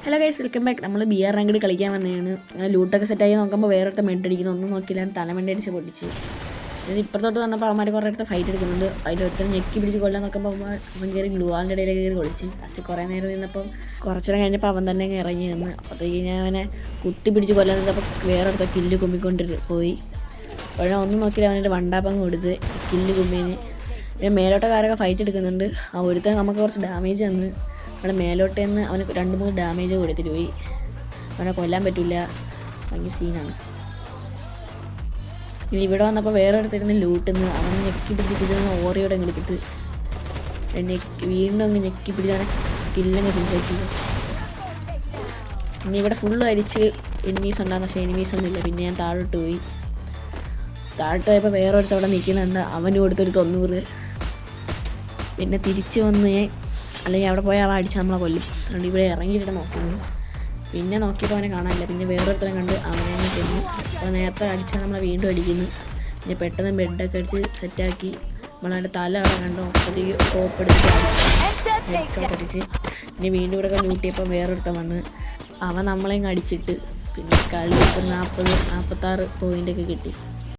Hello guys, welcome back. നമ്മൾ beer ranked കളിക്കാൻ വന്നതാണ്. അങ്ങനെ ലൂട്ടൊക്കെ സെറ്റാക്കി നോക്കുമ്പോൾ വേറൊരുത്ത മെഡടിക്കുന്നു. ഒന്നും നോക്കില്ല, തലമണ്ടി അടിച്ച് പൊട്ടിച്ച്. ഇത് ഇപ്പുറത്തോട്ട് വന്നപ്പോൾ അവന്മാർ കുറേ അടുത്ത് ഫൈറ്റ് എടുക്കുന്നുണ്ട്. അതിലൊരുത്തരം ഞെക്കി പിടിച്ച് കൊല്ലാൻ നോക്കുമ്പോൾ അവൻ കയറി ഗ്ലൂവാളിൻ്റെ ഇടയിലേക്ക് കയറി കൊളിച്ച്. ഫസ്റ്റ് കുറേ നേരം നിന്നപ്പം കുറച്ചു നേരം കഴിഞ്ഞപ്പോൾ അവൻ തന്നെ ഇറങ്ങി നിന്ന്. അപ്പോഴത്തേക്ക് ഞാൻ അവനെ കുത്തി പിടിച്ച് കൊല്ലാൻ നിന്നപ്പോൾ വേറൊരുത്ത കില്ല് കുമ്മിക്കൊണ്ട് പോയി. അപ്പോഴും ഒന്നും നോക്കില്ല, അവനൊരു വണ്ടാപ്പങ്ങ് കൊടുത്ത് കില്ല് കുമ്മീന്. പിന്നെ മേലോട്ടക്കാരൊക്കെ ഫൈറ്റ് എടുക്കുന്നുണ്ട്. ആ ഒരുത്തൻ നമുക്ക് കുറച്ച് ഡാമേജ് തന്ന് അവിടെ മേലോട്ട് നിന്ന് അവന് 2-3 ഡാമേജ് കൊടുത്തിട്ട് പോയി. അവനെ കൊല്ലാൻ പറ്റില്ല, ഭയങ്കര സീനാണ്. ഇനി ഇവിടെ വന്നപ്പോൾ വേറെ അടുത്തിരുന്ന് ലൂട്ടുന്ന് അവൻ ഞെക്കി പിടിച്ചിട്ട് ഓറിയോടെ അങ്ങ് എടുത്തിട്ട് വീണ്ടും അങ്ങ് ഞെക്കി പിടിച്ചാണ് കില്ലങ്ങ് ഫിനിഷാക്കി. ഇനി ഇവിടെ ഫുള്ള് അരിച്ച് എനിമീസ് ഉണ്ടാകും, പക്ഷേ എനിമീസ് ഒന്നുമില്ല. പിന്നെ ഞാൻ താഴോട്ട് പോയി. താഴോട്ട് പോയപ്പോൾ വേറെ ഒരുത്തവിടെ നിൽക്കുന്നുണ്ട്. അവന് കൊടുത്തൊരു 90. പിന്നെ തിരിച്ച് വന്ന് അല്ലെങ്കിൽ അവിടെ പോയാൽ അവൻ അടിച്ച് നമ്മളെ കൊല്ലും. അതുകൊണ്ട് ഇവിടെ ഇറങ്ങിയിട്ട് നോക്കുന്നു. പിന്നെ നോക്കിയപ്പോൾ അവനെ കാണാനില്ല. പിന്നെ വേറൊരുത്തരം കണ്ട് അവനെ ചെന്നു. അപ്പോൾ നേരത്തെ അടിച്ചാൽ നമ്മളെ വീണ്ടും അടിക്കുന്നു. പിന്നെ പെട്ടെന്ന് ബെഡൊക്കെ അടിച്ച് സെറ്റാക്കി നമ്മളതിൻ്റെ തല അവിടെ കണ്ടു. അപ്പോഴത്തേക്ക് ടോപ്പ് എടുത്തിട്ട് അടിച്ച് പിന്നെ വീണ്ടും ഇവിടെ ലൂട്ടിയപ്പോൾ വേറൊരുത്തം വന്ന് അവൻ നമ്മളെയും അടിച്ചിട്ട് പിന്നെ കളി 40-46 പോയിൻ്റൊക്കെ കിട്ടി.